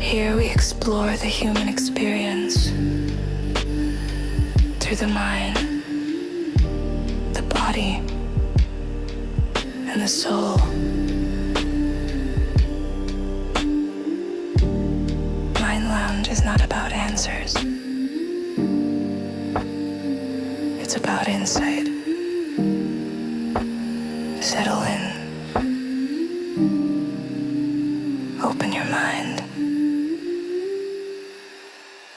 Here we explore the human experience through the mind, the body, and the soul. Mind Lounge is not about answers. It's about insight. Settle in. Open your mind.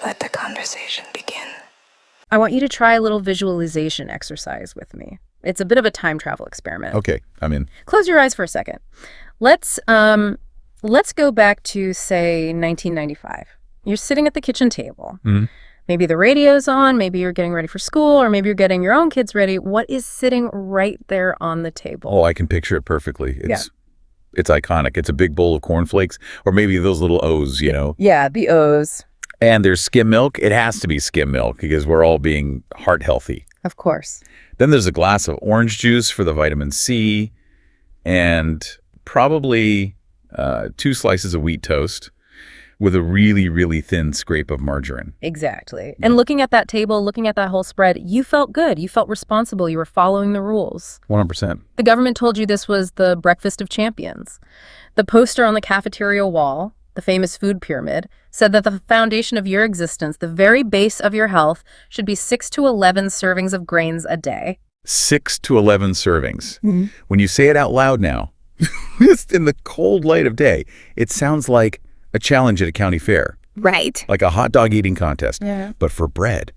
Let the conversation begin. I want you to try a little visualization exercise with me. It's a bit of a time travel experiment. Okay, I'm in. Close your eyes for a second. Let's go back to, say, 1995. You're sitting at the kitchen table. Mm-hmm. Maybe the radio's on, maybe you're getting ready for school, or maybe you're getting your own kids ready. What is sitting right there on the table? Oh, I can picture it perfectly. It's iconic. It's a big bowl of cornflakes, or maybe those little O's, you know? Yeah, the O's. And there's skim milk. It has to be skim milk because we're all being heart healthy. Of course. Then there's a glass of orange juice for the vitamin C, and probably 2 slices of wheat toast with a really, really thin scrape of margarine. Exactly. And looking at that table, looking at that whole spread, you felt good. You felt responsible. You were following the rules. 100%. The government told you this was the breakfast of champions. The poster on the cafeteria wall, the famous food pyramid, said that the foundation of your existence, the very base of your health, should be 6 to 11 servings of grains a day. 6 to 11 servings. Mm-hmm. When you say it out loud now, just in the cold light of day, it sounds like a challenge at a county fair. Right. Like a hot dog eating contest. Yeah. But for bread,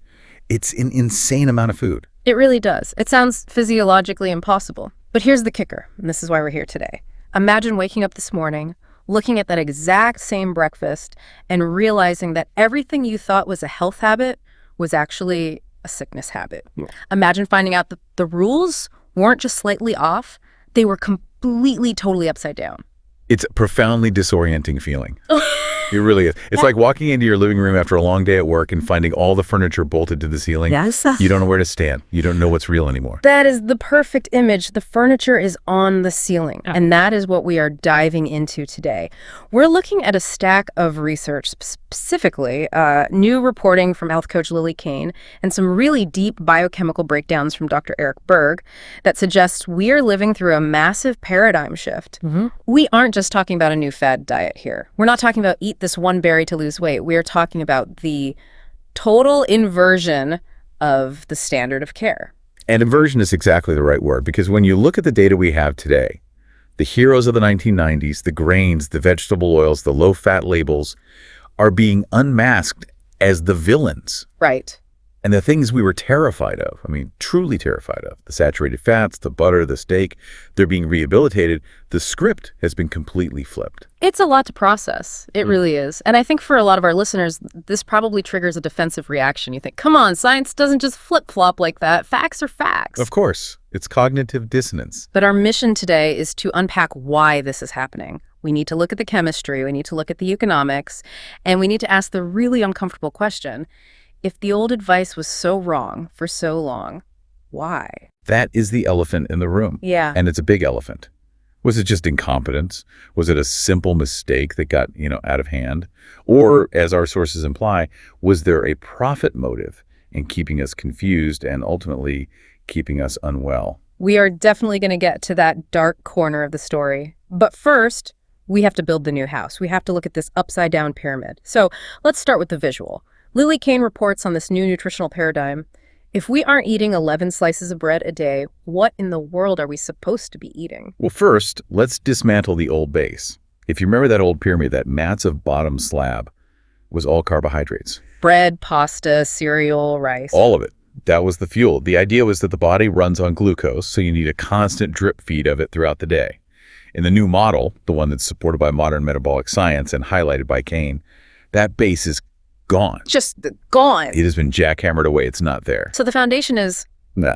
it's an insane amount of food. It really does. It sounds physiologically impossible. But here's the kicker, and this is why we're here today. Imagine waking up this morning, looking at that exact same breakfast, and realizing that everything you thought was a health habit was actually a sickness habit. Yeah. Imagine finding out that the rules weren't just slightly off, they were completely, totally upside down. It's a profoundly disorienting feeling. It really is. It's like walking into your living room after a long day at work and finding all the furniture bolted to the ceiling. Yes. You don't know where to stand. You don't know what's real anymore. That is the perfect image. The furniture is on the ceiling, and that is what we are diving into today. We're looking at a stack of research, specifically new reporting from health coach Lily Kane and some really deep biochemical breakdowns from Dr. Eric Berg that suggests we are living through a massive paradigm shift. Mm-hmm. We aren't just talking about a new fad diet here. We're not talking about eat this one berry to lose weight. We are talking about the total inversion of the standard of care. And inversion is exactly the right word, because when you look at the data we have today, the heroes of the 1990s, the grains, the vegetable oils, the low-fat labels are being unmasked as the villains. Right. And the things we were terrified of, I mean, truly terrified of, the saturated fats, the butter, the steak, they're being rehabilitated. The script has been completely flipped. It's a lot to process. It really is. And I think for a lot of our listeners, this probably triggers a defensive reaction. You think, come on, science doesn't just flip-flop like that. Facts are facts. Of course. It's cognitive dissonance. But our mission today is to unpack why this is happening. We need to look at the chemistry, we need to look at the economics, and we need to ask the really uncomfortable question. If the old advice was so wrong for so long, why? That is the elephant in the room. Yeah. And it's a big elephant. Was it just incompetence? Was it a simple mistake that got, out of hand? Or, as our sources imply, was there a profit motive in keeping us confused and ultimately keeping us unwell? We are definitely going to get to that dark corner of the story. But first, we have to build the new house. We have to look at this upside-down pyramid. So let's start with the visual. Lily Kane reports on this new nutritional paradigm. If we aren't eating 11 slices of bread a day, what in the world are we supposed to be eating? Well, first, let's dismantle the old base. If you remember that old pyramid, that massive bottom slab was all carbohydrates. Bread, pasta, cereal, rice. All of it. That was the fuel. The idea was that the body runs on glucose, so you need a constant drip feed of it throughout the day. In the new model, the one that's supported by modern metabolic science and highlighted by Kane, that base is gone. Just gone. It has been jackhammered away. It's not there. So the foundation is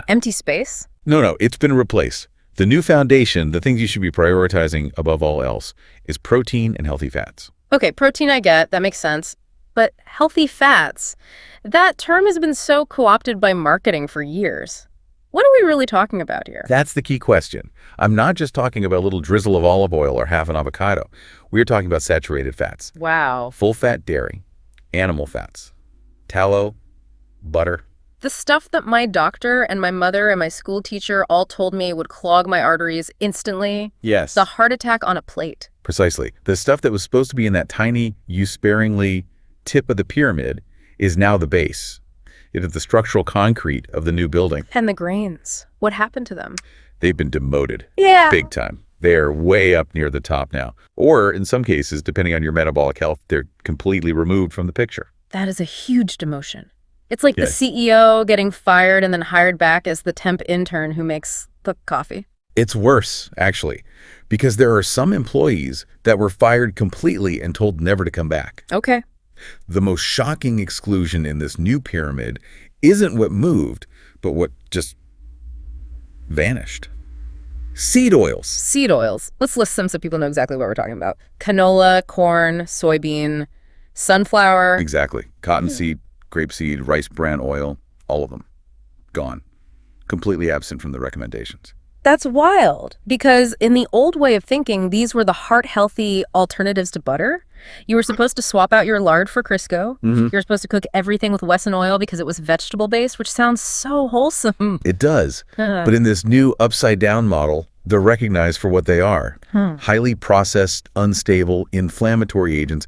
empty space? No, it's been replaced. The new foundation, the things you should be prioritizing above all else, is protein and healthy fats. Okay, protein I get. That makes sense. But healthy fats, that term has been so co-opted by marketing for years. What are we really talking about here? That's the key question. I'm not just talking about a little drizzle of olive oil or half an avocado. We're talking about saturated fats. Wow. Full-fat dairy, animal fats, tallow, butter. The stuff that my doctor and my mother and my school teacher all told me would clog my arteries instantly. Yes. The heart attack on a plate. Precisely. The stuff that was supposed to be in that tiny, use-sparingly tip of the pyramid is now the base. It is the structural concrete of the new building. And the grains. What happened to them? They've been demoted. Yeah. Big time. They're way up near the top now. Or in some cases, depending on your metabolic health, they're completely removed from the picture. That is a huge demotion. It's like Yes. the CEO getting fired and then hired back as the temp intern who makes the coffee. It's worse, actually, because there are some employees that were fired completely and told never to come back. Okay. The most shocking exclusion in this new pyramid isn't what moved, but what just vanished. Seed oils. Seed oils. Let's list some so people know exactly what we're talking about. Canola, corn, soybean, sunflower. Exactly. Cottonseed, grapeseed, rice bran oil, all of them. Gone. Completely absent from the recommendations. That's wild, because in the old way of thinking, these were the heart-healthy alternatives to butter. You were supposed to swap out your lard for Crisco. Mm-hmm. You're supposed to cook everything with Wesson oil because it was vegetable-based, which sounds so wholesome. It does. But in this new upside-down model, they're recognized for what they are. Highly processed, unstable, inflammatory agents.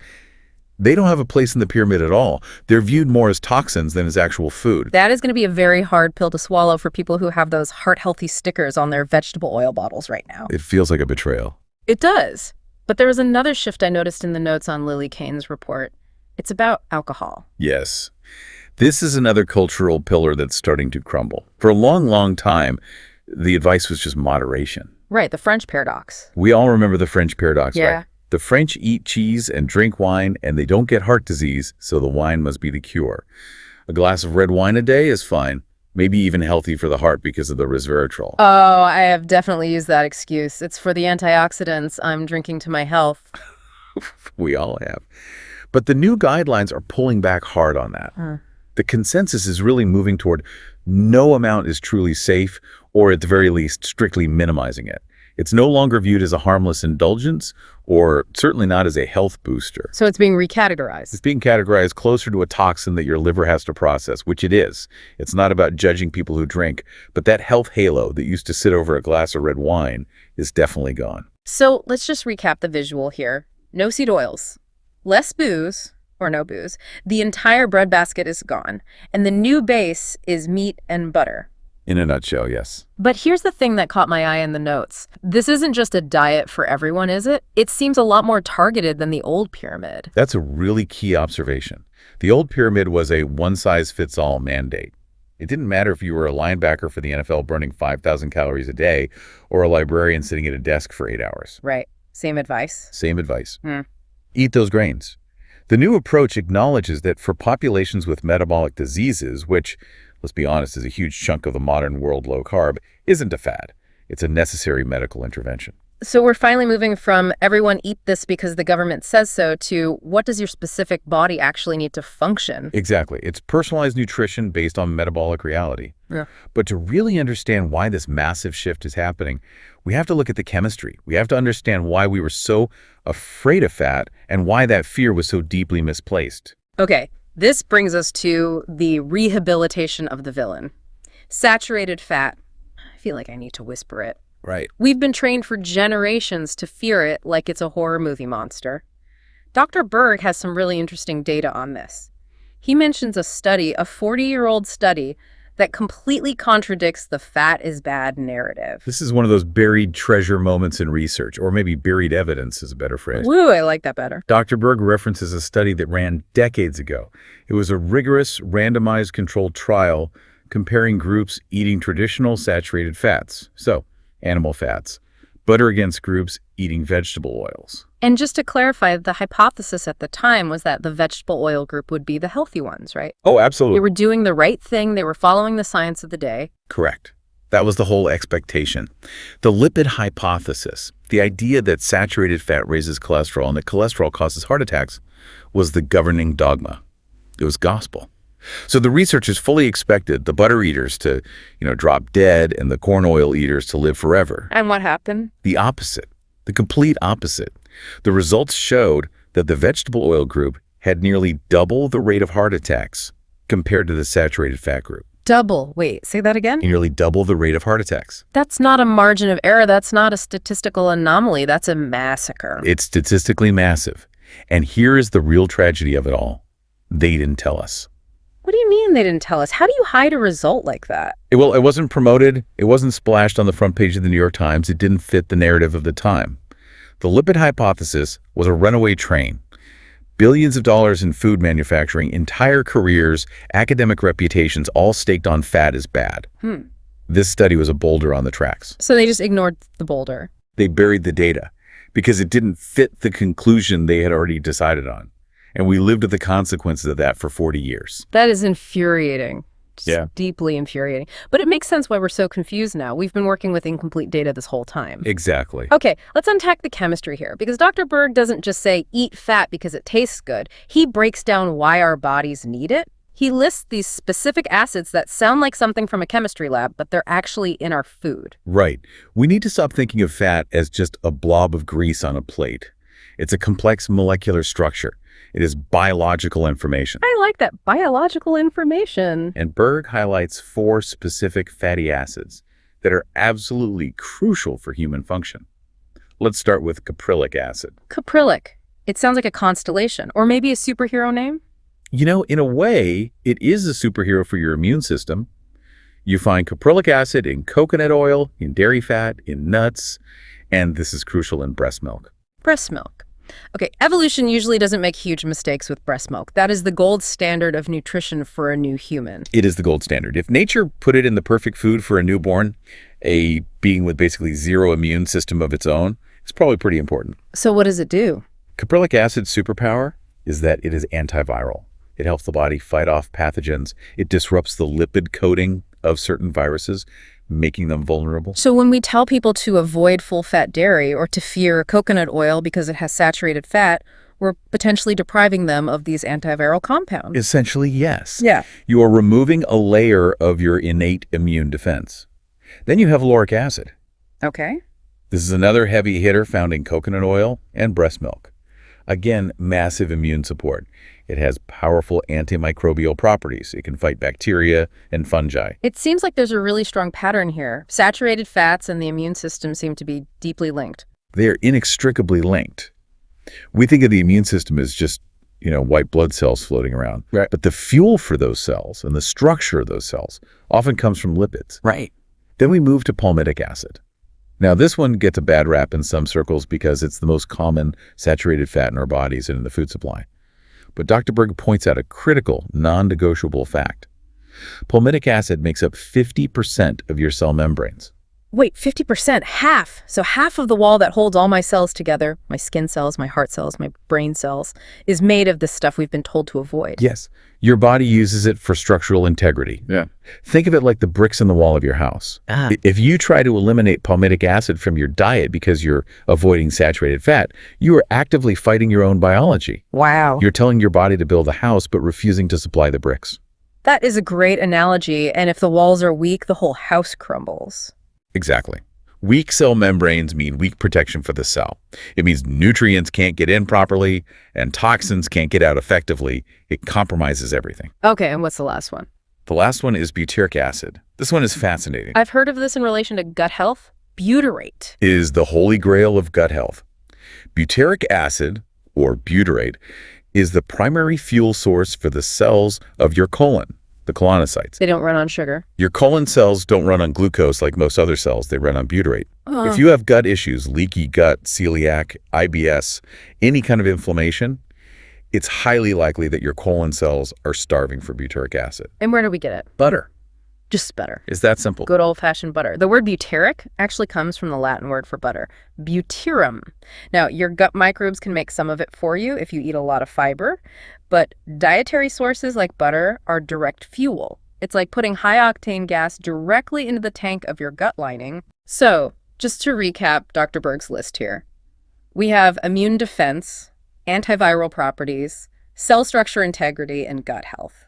They don't have a place in the pyramid at all. They're viewed more as toxins than as actual food. That is going to be a very hard pill to swallow for people who have those heart-healthy stickers on their vegetable oil bottles right now. It feels like a betrayal. It does. But there was another shift I noticed in the notes on Lily Kane's report. It's about alcohol. Yes. This is another cultural pillar that's starting to crumble. For a long, long time, the advice was just moderation. Right, the French paradox. We all remember the French paradox, Yeah. right? The French eat cheese and drink wine, and they don't get heart disease, so the wine must be the cure. A glass of red wine a day is fine, maybe even healthy for the heart because of the resveratrol. Oh, I have definitely used that excuse. It's for the antioxidants I'm drinking to my health. We all have. But the new guidelines are pulling back hard on that. The consensus is really moving toward no amount is truly safe, or at the very least, strictly minimizing it. It's no longer viewed as a harmless indulgence, or certainly not as a health booster. So it's being recategorized. It's being categorized closer to a toxin that your liver has to process, which it is. It's not about judging people who drink, but that health halo that used to sit over a glass of red wine is definitely gone. So let's just recap the visual here. No seed oils, less booze, or no booze. The entire breadbasket is gone, and the new base is meat and butter. In a nutshell, yes. But here's the thing that caught my eye in the notes. This isn't just a diet for everyone, is it? It seems a lot more targeted than the old pyramid. That's a really key observation. The old pyramid was a one-size-fits-all mandate. It didn't matter if you were a linebacker for the NFL burning 5,000 calories a day or a librarian sitting at a desk for 8 hours. Right. Same advice. Same advice. Eat those grains. The new approach acknowledges that for populations with metabolic diseases, which, let's be honest, is a huge chunk of the modern world, low carb isn't a fad. It's a necessary medical intervention. So we're finally moving from everyone eat this because the government says so to what does your specific body actually need to function? Exactly. It's personalized nutrition based on metabolic reality. Yeah. But to really understand why this massive shift is happening, we have to look at the chemistry. We have to understand why we were so afraid of fat and why that fear was so deeply misplaced. Okay, this brings us to the rehabilitation of the villain. Saturated fat. I feel like I need to whisper it. Right. We've been trained for generations to fear it like it's a horror movie monster. Dr. Berg has some really interesting data on this. He mentions a study, a 40-year-old study, that completely contradicts the fat is bad narrative. This is one of those buried treasure moments in research, or maybe buried evidence is a better phrase. Woo, I like that better. Dr. Berg references a study that ran decades ago. It was a rigorous, randomized controlled trial comparing groups eating traditional saturated fats, so animal fats, butter against groups eating vegetable oils. And just to clarify, the hypothesis at the time was that the vegetable oil group would be the healthy ones, right? Oh, They absolutely. were doing the right thing. They were following the science of the day. Correct. That was the whole expectation. The lipid hypothesis, the idea that saturated fat raises cholesterol and that cholesterol causes heart attacks, was the governing dogma. It was gospel. So the researchers fully expected the butter eaters to, drop dead and the corn oil eaters to live forever. And what happened? The opposite, the complete opposite. The results showed that the vegetable oil group had nearly double the rate of heart attacks compared to the saturated fat group. Double. Wait, say that again? Nearly double the rate of heart attacks. That's not a margin of error. That's not a statistical anomaly. That's a massacre. It's statistically massive. And here is the real tragedy of it all. They didn't tell us. What do you mean they didn't tell us? How do you hide a result like that? It wasn't promoted. It wasn't splashed on the front page of the New York Times. It didn't fit the narrative of the time. The lipid hypothesis was a runaway train. Billions of dollars in food manufacturing, entire careers, academic reputations, all staked on fat is bad. This study was a boulder on the tracks. So they just ignored the boulder. They buried the data because it didn't fit the conclusion they had already decided on. And we lived with the consequences of that for 40 years. That is infuriating. Yeah. Deeply infuriating. But it makes sense why we're so confused now. We've been working with incomplete data this whole time. Exactly. Okay, let's unpack the chemistry here, because Dr. Berg doesn't just say eat fat because it tastes good. He breaks down why our bodies need it. He lists these specific acids that sound like something from a chemistry lab, but they're actually in our food. Right. We need to stop thinking of fat as just a blob of grease on a plate. It's a complex molecular structure. It is biological information. I like that, biological information. And Berg highlights 4 specific fatty acids that are absolutely crucial for human function. Let's start with caprylic acid. Caprylic. It sounds like a constellation, or maybe a superhero name? In a way, it is a superhero for your immune system. You find caprylic acid in coconut oil, in dairy fat, in nuts, and this is crucial in breast milk. Breast milk. Okay, evolution usually doesn't make huge mistakes with breast milk. That is the gold standard of nutrition for a new human. It is the gold standard. If nature put it in the perfect food for a newborn, a being with basically zero immune system of its own, it's probably pretty important. So what does it do? Caprylic acid's superpower is that it is antiviral. It helps the body fight off pathogens. It disrupts the lipid coating of certain viruses, making them vulnerable. So when we tell people to avoid full-fat dairy or to fear coconut oil because it has saturated fat, we're potentially depriving them of these antiviral compounds. Essentially, yes. Yeah. You are removing a layer of your innate immune defense. Then you have lauric acid. Okay. This is another heavy hitter found in coconut oil and breast milk. Again, massive immune support. It has powerful antimicrobial properties. It can fight bacteria and fungi. It seems like there's a really strong pattern here. Saturated fats and the immune system seem to be deeply linked. They are inextricably linked. We think of the immune system as just, white blood cells floating around. Right. But the fuel for those cells and the structure of those cells often comes from lipids. Right. Then we move to palmitic acid. Now, this one gets a bad rap in some circles because it's the most common saturated fat in our bodies and in the food supply. But Dr. Berg points out a critical, non-negotiable fact. Palmitic acid makes up 50% of your cell membranes. Wait, 50%, half. So half of the wall that holds all my cells together, my skin cells, my heart cells, my brain cells, is made of this stuff we've been told to avoid. Yes, your body uses it for structural integrity. Yeah. Think of it like the bricks in the wall of your house. If you try to eliminate palmitic acid from your diet because you're avoiding saturated fat, you are actively fighting your own biology. Wow. You're telling your body to build a house but refusing to supply the bricks. That is a great analogy, and if the walls are weak, the whole house crumbles. Exactly. Weak cell membranes mean weak protection for the cell. It means nutrients can't get in properly and toxins can't get out effectively. It compromises everything. Okay, and what's the last one? The last one is butyric acid. This one is fascinating. I've heard of this in relation to gut health. Butyrate. It is the holy grail of gut health. Butyric acid, or butyrate, is the primary fuel source for the cells of your colon, the colonocytes. They don't run on sugar. Your colon cells don't run on glucose like most other cells. They run on butyrate. If you have gut issues, leaky gut, celiac, IBS, any kind of inflammation, it's highly likely that your colon cells are starving for butyric acid. And where do we get it? Butter. Just butter. It's that simple. Good old-fashioned butter. The word butyric actually comes from the Latin word for butter, butyrum. Now, your gut microbes can make some of it for you if you eat a lot of fiber, but dietary sources like butter are direct fuel. It's like putting high-octane gas directly into the tank of your gut lining. So, just to recap Dr. Berg's list here, we have immune defense, antiviral properties, cell structure integrity, and gut health.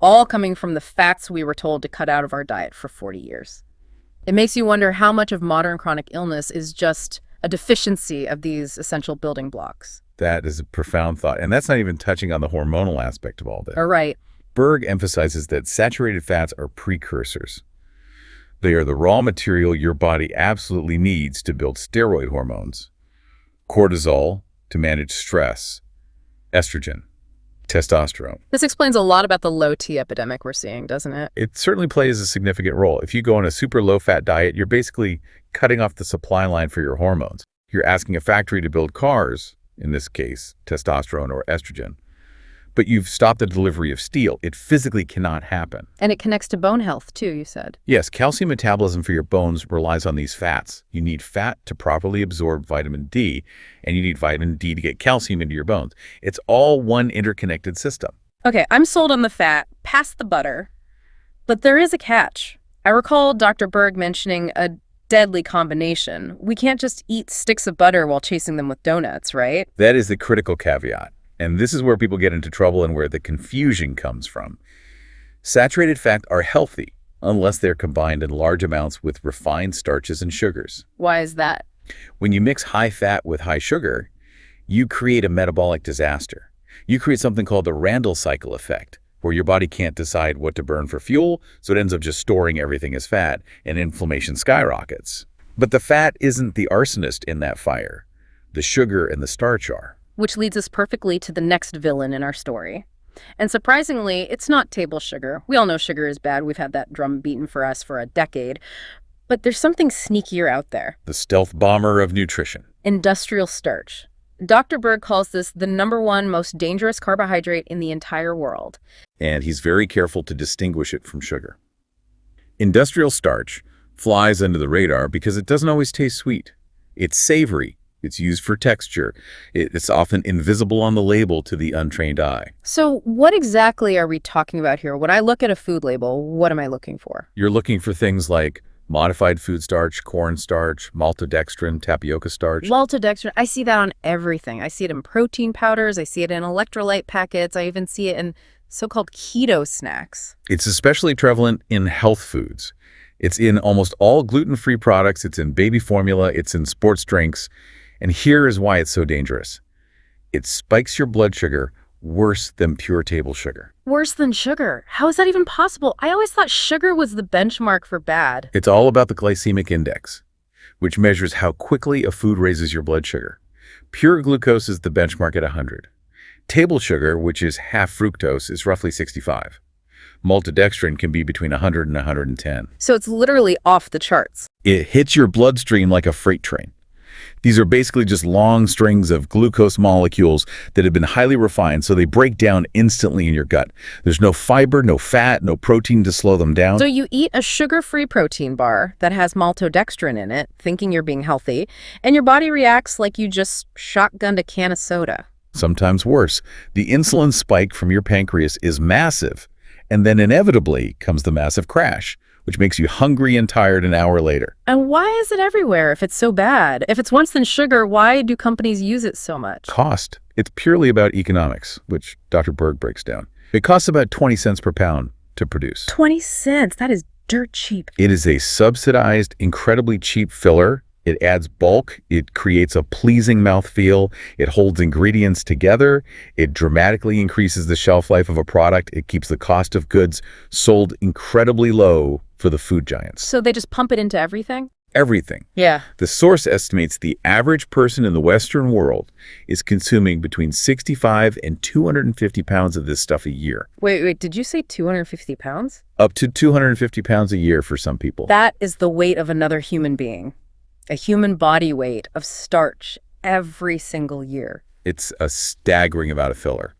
all coming from the fats we were told to cut out of our diet for 40 years. It makes you wonder how much of modern chronic illness is just a deficiency of these essential building blocks. That is a profound thought. And that's not even touching on the hormonal aspect of all this. All right. Berg emphasizes that saturated fats are precursors. They are the raw material your body absolutely needs to build steroid hormones, cortisol to manage stress, estrogen, testosterone. This explains a lot about the low T epidemic we're seeing, doesn't it? It certainly plays a significant role. If you go on a super low-fat diet, you're basically cutting off the supply line for your hormones. You're asking a factory to build cars, in this case, testosterone or estrogen, but you've stopped the delivery of steel. It physically cannot happen. And it connects to bone health, too, you said. Yes, calcium metabolism for your bones relies on these fats. You need fat to properly absorb vitamin D, and you need vitamin D to get calcium into your bones. It's all one interconnected system. Okay, I'm sold on the fat, past the butter, but there is a catch. I recall Dr. Berg mentioning a deadly combination. We can't just eat sticks of butter while chasing them with donuts, right? That is the critical caveat. And this is where people get into trouble and where the confusion comes from. Saturated fats are healthy unless they're combined in large amounts with refined starches and sugars. Why is that? When you mix high fat with high sugar, you create a metabolic disaster. You create something called the Randle cycle effect, where your body can't decide what to burn for fuel, so it ends up just storing everything as fat, and inflammation skyrockets. But the fat isn't the arsonist in that fire. The sugar and the starch are. Which leads us perfectly to the next villain in our story. And surprisingly, it's not table sugar. We all know sugar is bad. We've had that drum beaten for us for a decade. But there's something sneakier out there. The stealth bomber of nutrition. Industrial starch. Dr. Berg calls this the #1 most dangerous carbohydrate in the entire world. And he's very careful to distinguish it from sugar. Industrial starch flies under the radar because it doesn't always taste sweet. It's savory. It's used for texture. It's often invisible on the label to the untrained eye. So what exactly are we talking about here? When I look at a food label, what am I looking for? You're looking for things like modified food starch, corn starch, maltodextrin, tapioca starch. Maltodextrin, I see that on everything. I see it in protein powders. I see it in electrolyte packets. I even see it in so-called keto snacks. It's especially prevalent in health foods. It's in almost all gluten-free products. It's in baby formula. It's in sports drinks. And here is why it's so dangerous. It spikes your blood sugar worse than pure table sugar. Worse than sugar? How is that even possible? I always thought sugar was the benchmark for bad. It's all about the glycemic index, which measures how quickly a food raises your blood sugar. Pure glucose is the benchmark at 100. Table sugar, which is half fructose, is roughly 65. Maltodextrin can be between 100 and 110. So it's literally off the charts. It hits your bloodstream like a freight train. These are basically just long strings of glucose molecules that have been highly refined, so they break down instantly in your gut. There's no fiber, no fat, no protein to slow them down. So you eat a sugar-free protein bar that has maltodextrin in it, thinking you're being healthy, and your body reacts like you just shotgunned a can of soda. Sometimes worse. The insulin spike from your pancreas is massive, and then inevitably comes the massive crash, which makes you hungry and tired an hour later. And why is it everywhere if it's so bad? If it's worse than sugar, why do companies use it so much? Cost. It's purely about economics, which Dr. Berg breaks down. It costs about 20 cents per pound to produce. 20 cents? That is dirt cheap. It is a subsidized, incredibly cheap filler. It adds bulk. It creates a pleasing mouthfeel. It holds ingredients together. It dramatically increases the shelf life of a product. It keeps the cost of goods sold incredibly low for the food giants. So they just pump it into everything? Everything. Yeah. The source estimates the average person in the Western world is consuming between 65 and 250 pounds of this stuff a year. Wait, did you say 250 pounds? Up to 250 pounds a year for some people. That is the weight of another human being. A human body weight of starch every single year. It's a staggering amount of filler.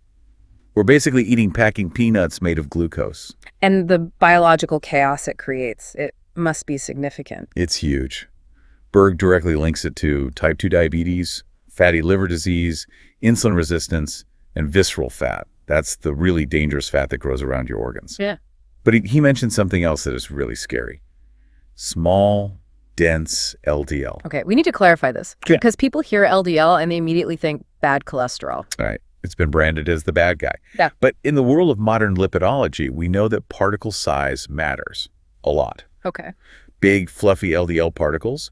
We're basically eating packing peanuts made of glucose. And the biological chaos it creates, it must be significant. It's huge. Berg directly links it to type 2 diabetes, fatty liver disease, insulin resistance, and visceral fat. That's the really dangerous fat that grows around your organs. Yeah. But he mentioned something else that is really scary. Small, dense LDL. Okay, we need to clarify this. Yeah. Because people hear LDL and they immediately think bad cholesterol. All right. It's been branded as the bad guy. Yeah. But in the world of modern lipidology, we know that particle size matters a lot. Okay. Big, fluffy LDL particles,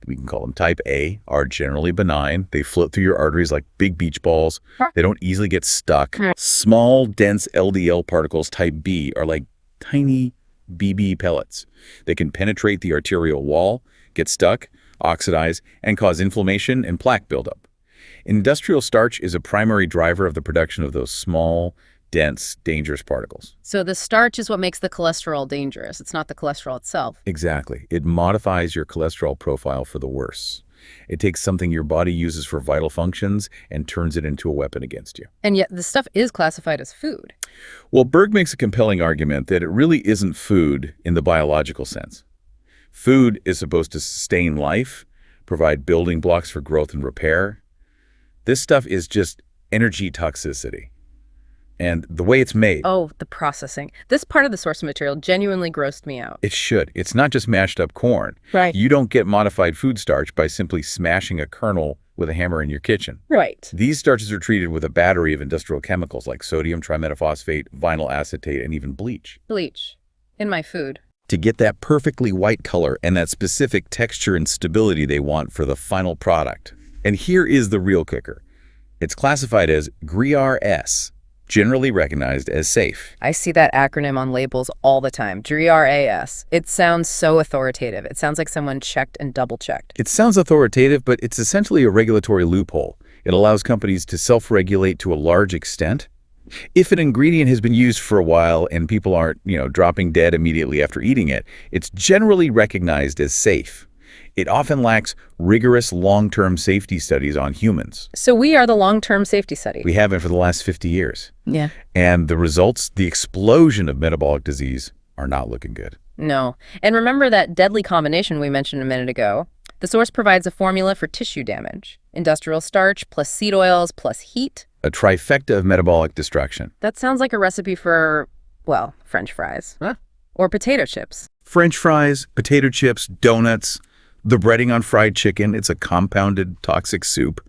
we can call them type A, are generally benign. They float through your arteries like big beach balls. They don't easily get stuck. Small, dense LDL particles type B are like tiny BB pellets. They can penetrate the arterial wall, get stuck, oxidize, and cause inflammation and plaque buildup. Industrial starch is a primary driver of the production of those small, dense, dangerous particles. So the starch is what makes the cholesterol dangerous. It's not the cholesterol itself. Exactly. It modifies your cholesterol profile for the worse. It takes something your body uses for vital functions and turns it into a weapon against you. And yet the stuff is classified as food. Well, Berg makes a compelling argument that it really isn't food in the biological sense. Food is supposed to sustain life, provide building blocks for growth and repair. This stuff is just energy toxicity. And the way it's made. Oh, the processing. This part of the source material genuinely grossed me out. It should. It's not just mashed up corn. Right. You don't get modified food starch by simply smashing a kernel with a hammer in your kitchen. Right. These starches are treated with a battery of industrial chemicals like sodium trimetaphosphate, vinyl acetate, and even bleach. Bleach. In my food. To get that perfectly white color and that specific texture and stability they want for the final product. And here is the real kicker. It's classified as GRAS, generally recognized as safe. I see that acronym on labels all the time, GRAS. It sounds so authoritative. It sounds like someone checked and double-checked. It sounds authoritative, but it's essentially a regulatory loophole. It allows companies to self-regulate to a large extent. If an ingredient has been used for a while and people aren't, dropping dead immediately after eating it, it's generally recognized as safe. It often lacks rigorous long-term safety studies on humans. So we are the long-term safety study. We haven't for the last 50 years. Yeah. And the results, the explosion of metabolic disease, are not looking good. No. And remember that deadly combination we mentioned a minute ago? The source provides a formula for tissue damage. Industrial starch plus seed oils plus heat. A trifecta of metabolic destruction. That sounds like a recipe for, well, French fries. Huh? Or potato chips. French fries, potato chips, donuts, the breading on fried chicken. It's a compounded toxic soup.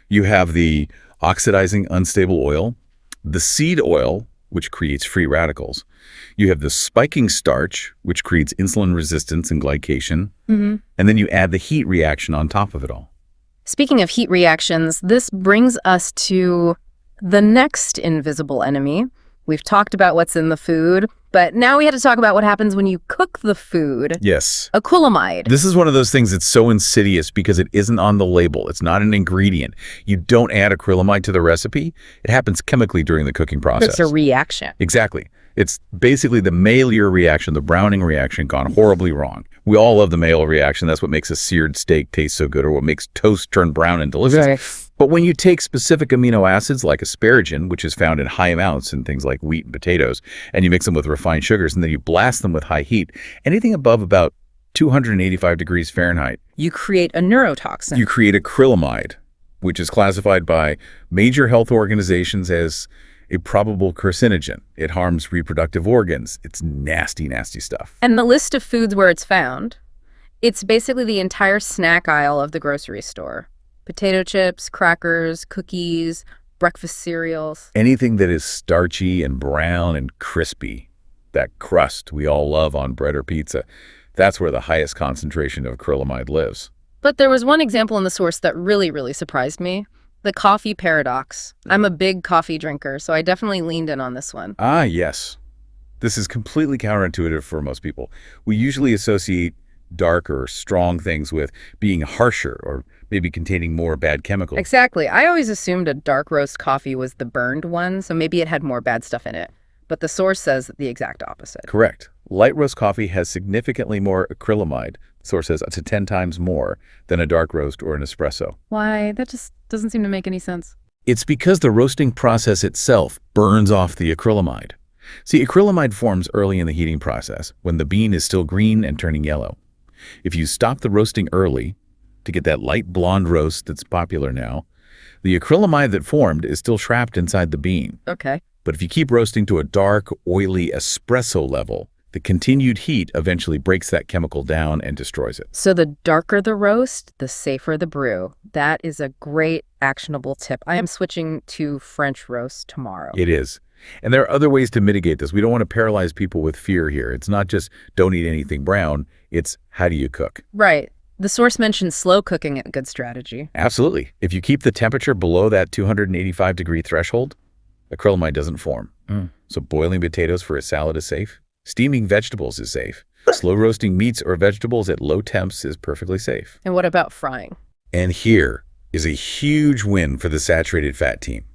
You have the oxidizing unstable oil, the seed oil, which creates free radicals. You have the spiking starch, which creates insulin resistance and glycation. And then you add the heat reaction on top of it all. Speaking of heat reactions, this brings us to the next invisible enemy. We've talked about what's in the food, but now we had to talk about what happens when you cook the food. Yes. Acrylamide. This is one of those things that's so insidious because it isn't on the label. It's not an ingredient. You don't add acrylamide to the recipe. It happens chemically during the cooking process. It's a reaction. Exactly. It's basically the Maillard reaction, the browning reaction gone horribly wrong. We all love the Maillard reaction. That's what makes a seared steak taste so good, or what makes toast turn brown and delicious. Right. But when you take specific amino acids like asparagine, which is found in high amounts in things like wheat and potatoes, and you mix them with refined sugars, and then you blast them with high heat, anything above about 285 degrees Fahrenheit, You create a neurotoxin. you create acrylamide, which is classified by major health organizations as a probable carcinogen. It harms reproductive organs. It's nasty, nasty stuff. And the list of foods where it's found, it's basically the entire snack aisle of the grocery store. Potato chips, crackers, cookies, breakfast cereals. Anything that is starchy and brown and crispy, that crust we all love on bread or pizza, that's where the highest concentration of acrylamide lives. But there was one example in the source that really, really surprised me. The coffee paradox. I'm a big coffee drinker, so I definitely leaned in on this one. Ah, yes. This is completely counterintuitive for most people. We usually associate dark or strong things with being harsher or maybe containing more bad chemicals. Exactly. I always assumed a dark roast coffee was the burned one, so maybe it had more bad stuff in it. But the source says the exact opposite. Correct. Light roast coffee has significantly more acrylamide, source says up to 10 times more, than a dark roast or an espresso. Why? That just doesn't seem to make any sense. It's because the roasting process itself burns off the acrylamide. See, acrylamide forms early in the heating process, when the bean is still green and turning yellow. If you stop the roasting early, to get that light blonde roast that's popular now, the acrylamide that formed is still trapped inside the bean. Okay. But if you keep roasting to a dark, oily espresso level, The continued heat eventually breaks that chemical down and destroys it. So the darker the roast, the safer the brew. That is a great actionable tip. I am switching to French roast tomorrow. It is. And there are other ways to mitigate this. We don't want to paralyze people with fear here. It's not just don't eat anything brown. It's how do you cook? Right. The source mentioned slow cooking a good strategy. Absolutely. If you keep the temperature below that 285-degree threshold, acrylamide doesn't form. So boiling potatoes for a salad is safe. Steaming vegetables is safe. Slow roasting meats or vegetables at low temps is perfectly safe. And what about frying? And here is a huge win for the saturated fat team.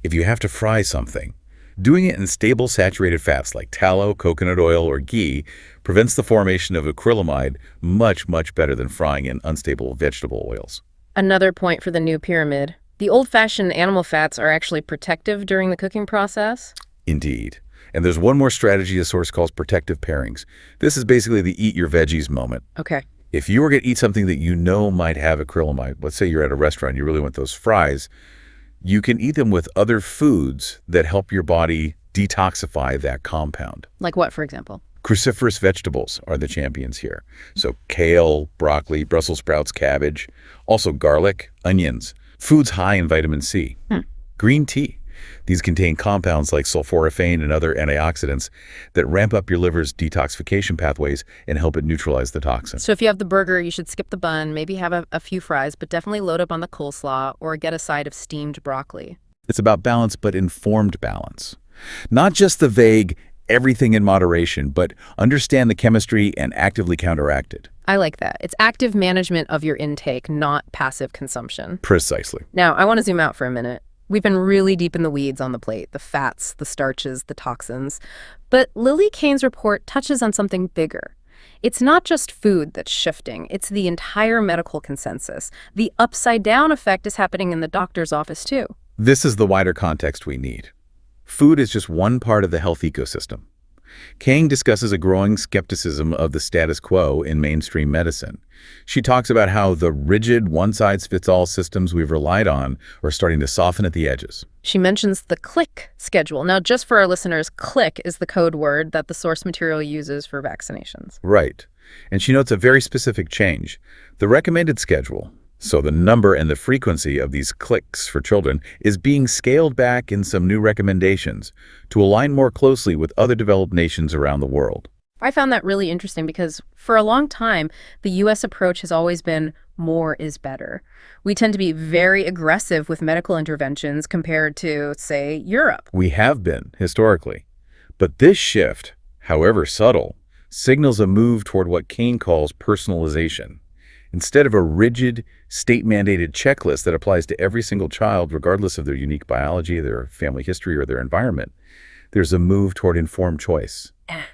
If you have to fry something, doing it in stable saturated fats like tallow, coconut oil, or ghee prevents the formation of acrylamide much, much better than frying in unstable vegetable oils. Another point for the new pyramid. The old-fashioned animal fats are actually protective during the cooking process. Indeed. And there's one more strategy a source calls protective pairings. This is basically the eat your veggies moment. Okay. If you were going to eat something that you know might have acrylamide, let's say you're at a restaurant, you really want those fries, you can eat them with other foods that help your body detoxify that compound. Like what, for example? Cruciferous vegetables are the champions here. So kale, broccoli, Brussels sprouts, cabbage, also garlic, onions, foods high in vitamin C. Green tea. These contain compounds like sulforaphane and other antioxidants that ramp up your liver's detoxification pathways and help it neutralize the toxin. So if you have the burger, you should skip the bun, maybe have a few fries, but definitely load up on the coleslaw or get a side of steamed broccoli. It's about balance, but informed balance. Not just the vague, everything in moderation, but understand the chemistry and actively counteract it. I like that. It's active management of your intake, not passive consumption. Precisely. Now, I want to zoom out for a minute. We've been really deep in the weeds on the plate, the fats, the starches, the toxins. But Lily Kane's report touches on something bigger. It's not just food that's shifting, it's the entire medical consensus. The upside-down effect is happening in the doctor's office, too. This is the wider context we need. Food is just one part of the health ecosystem. Kane discusses a growing skepticism of the status quo in mainstream medicine. She talks about how the rigid, one-size-fits-all systems we've relied on are starting to soften at the edges. She mentions the CLIck schedule. Now, just for our listeners, CLIck is the code word that the source material uses for vaccinations. Right. And she notes a very specific change. The recommended schedule, so the number and the frequency of these clicks for children, is being scaled back in some new recommendations to align more closely with other developed nations around the world. I found that really interesting because for a long time, the U.S. approach has always been more is better. We tend to be very aggressive with medical interventions compared to, say, Europe. We have been, historically. But this shift, however subtle, signals a move toward what Kane calls personalization. Instead of a rigid, state-mandated checklist that applies to every single child, regardless of their unique biology, their family history, or their environment, there's a move toward informed choice,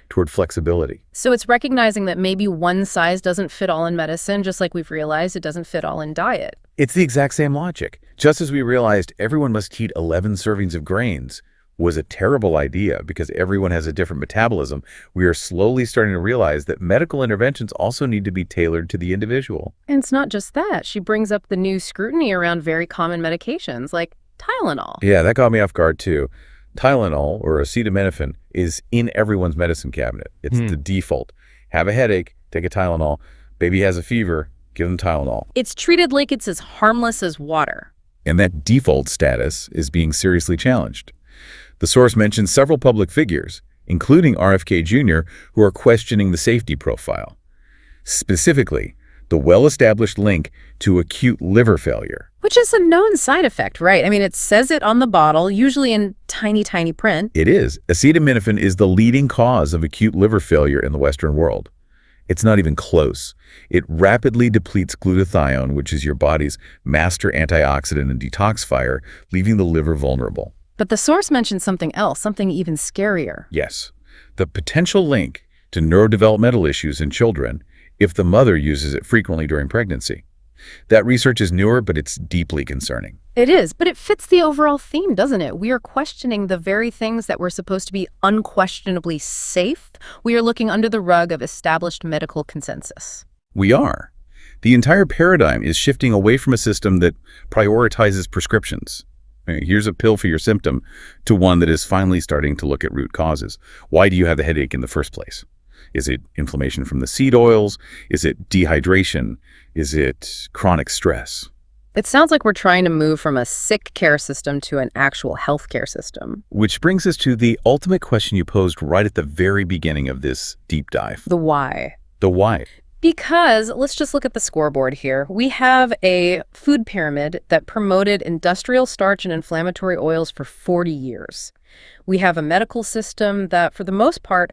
toward flexibility. So it's recognizing that maybe one size doesn't fit all in medicine, just like we've realized it doesn't fit all in diet. It's the exact same logic. Just as we realized everyone must eat 11 servings of grains was a terrible idea because everyone has a different metabolism, we are slowly starting to realize that medical interventions also need to be tailored to the individual. And it's not just that. She brings up the new scrutiny around very common medications like Tylenol. Yeah, that got me off guard too. Tylenol, or acetaminophen, is in everyone's medicine cabinet. It's the default. Have a headache, take a Tylenol. Baby has a fever, give them Tylenol. It's treated like it's as harmless as water. And that default status is being seriously challenged. The source mentions several public figures, including RFK Jr., who are questioning the safety profile. Specifically, the well-established link to acute liver failure. Which is a known side effect, right? I mean, it says it on the bottle, usually in tiny, tiny print. It is. Acetaminophen is the leading cause of acute liver failure in the Western world. It's not even close. It rapidly depletes glutathione, which is your body's master antioxidant and detoxifier, leaving the liver vulnerable. But the source mentions something else, something even scarier. Yes, the potential link to neurodevelopmental issues in children if the mother uses it frequently during pregnancy. That research is newer, but it's deeply concerning. It is, but it fits the overall theme, doesn't it? We are questioning the very things that were supposed to be unquestionably safe. We are looking under the rug of established medical consensus. We are. The entire paradigm is shifting away from a system that prioritizes prescriptions Here's a pill for your symptom, to one that is finally starting to look at root causes. Why do you have the headache in the first place? Is it inflammation from the seed oils? Is it dehydration? Is it chronic stress? It sounds like we're trying to move from a sick care system to an actual healthcare system. Which brings us to the ultimate question you posed right at the very beginning of this deep dive. The why. The why. Because let's just look at the scoreboard here. We have a food pyramid that promoted industrial starch and inflammatory oils for 40 years. We have a medical system that, for the most part,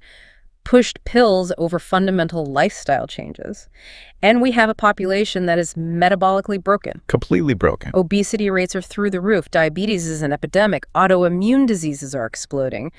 pushed pills over fundamental lifestyle changes. And we have a population that is metabolically broken. Completely broken. Obesity rates are through the roof. Diabetes is an epidemic. Autoimmune diseases are exploding.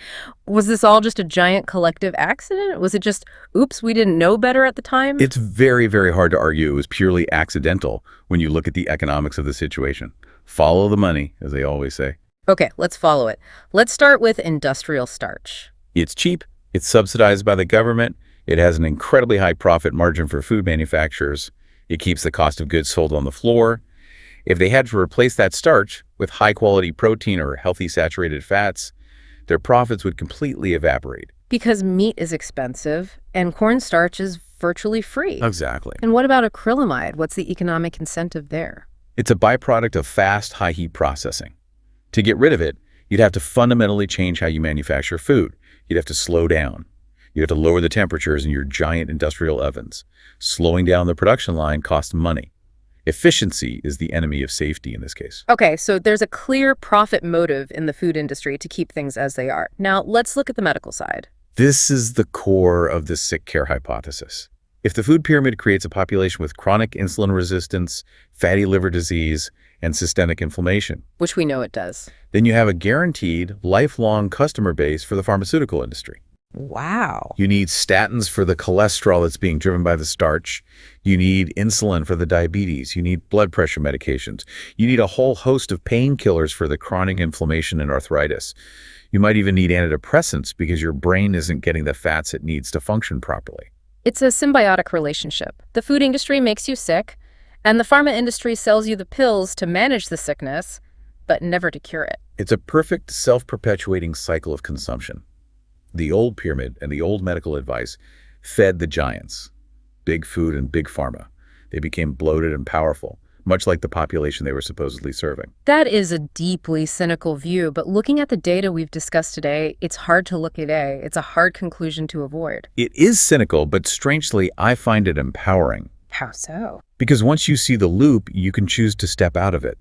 Was this all just a giant collective accident? Was it just, oops, we didn't know better at the time? It's very, very hard to argue it was purely accidental when you look at the economics of the situation. Follow the money, as they always say. Okay, let's follow it. Let's start with industrial starch. It's cheap. It's subsidized by the government. It has an incredibly high profit margin for food manufacturers. It keeps the cost of goods sold on the floor. If they had to replace that starch with high-quality protein or healthy saturated fats, their profits would completely evaporate. Because meat is expensive and cornstarch is virtually free. Exactly. And what about acrylamide? What's the economic incentive there? It's a byproduct of fast, high-heat processing. To get rid of it, you'd have to fundamentally change how you manufacture food. You'd have to slow down. You'd have to lower the temperatures in your giant industrial ovens. Slowing down the production line costs money. Efficiency is the enemy of safety in this case. Okay, so there's a clear profit motive in the food industry to keep things as they are. Now, let's look at the medical side. This is the core of the sick care hypothesis. If the food pyramid creates a population with chronic insulin resistance, fatty liver disease, and systemic inflammation, Which we know it does. then you have a guaranteed lifelong customer base for the pharmaceutical industry. Wow. You need statins for the cholesterol that's being driven by the starch. You need insulin for the diabetes. You need blood pressure medications. You need a whole host of painkillers for the chronic inflammation and arthritis. You might even need antidepressants because your brain isn't getting the fats it needs to function properly. It's a symbiotic relationship. The food industry makes you sick, and the pharma industry sells you the pills to manage the sickness, but never to cure it. It's a perfect self-perpetuating cycle of consumption. The old pyramid and the old medical advice fed the giants, big food and big pharma. They became bloated and powerful, much like the population they were supposedly serving. That is a deeply cynical view, but looking at the data we've discussed today, it's hard to look away. It's a hard conclusion to avoid. It is cynical, but strangely, I find it empowering. How so? Because once you see the loop, you can choose to step out of it.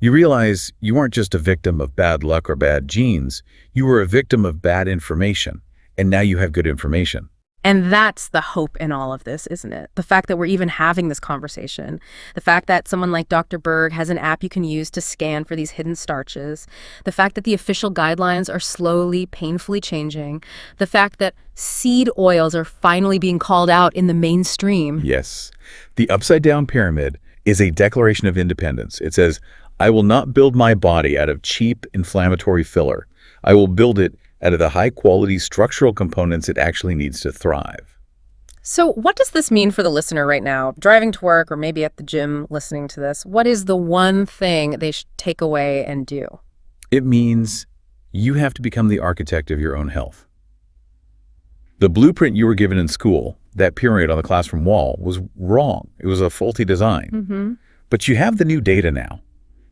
You realize you aren't just a victim of bad luck or bad genes, you were a victim of bad information, and now you have good information. And that's the hope in all of this, isn't it? The fact that we're even having this conversation, the fact that someone like Dr. Berg has an app you can use to scan for these hidden starches, the fact that the official guidelines are slowly, painfully changing, the fact that seed oils are finally being called out in the mainstream. Yes. The upside-down pyramid is a declaration of independence. It says, I will not build my body out of cheap inflammatory filler. I will build it out of the high-quality structural components it actually needs to thrive. So what does this mean for the listener right now, driving to work or maybe at the gym listening to this? What is the one thing they should take away and do? It means you have to become the architect of your own health. The blueprint you were given in school, that pyramid on the classroom wall, was wrong. It was a faulty design. But you have the new data now.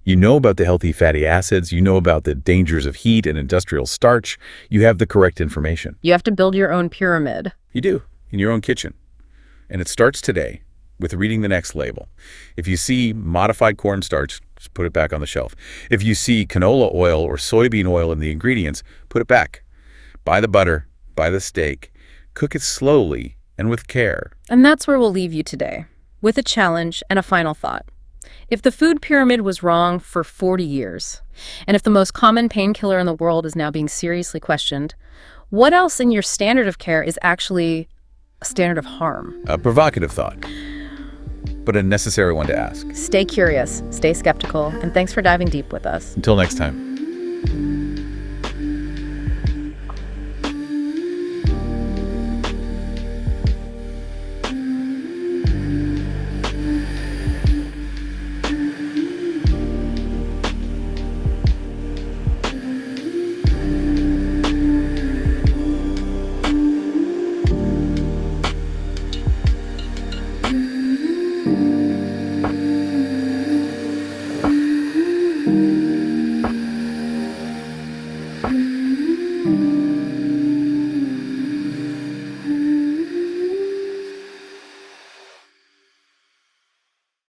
You know about the healthy fatty acids. You know about the dangers of heat and industrial starch. You have the correct information. You have to build your own pyramid. You do, in your own kitchen. And it starts today with reading the next label. If you see modified cornstarch, just put it back on the shelf. If you see canola oil or soybean oil in the ingredients, put it back. Buy the butter, buy the steak, cook it slowly and with care. And that's where we'll leave you today, with a challenge and a final thought. If the food pyramid was wrong for 40 years, and if the most common painkiller in the world is now being seriously questioned, what else in your standard of care is actually a standard of harm? A provocative thought, but a necessary one to ask. Stay curious, stay skeptical, and thanks for diving deep with us. Until next time. Mm-hmm.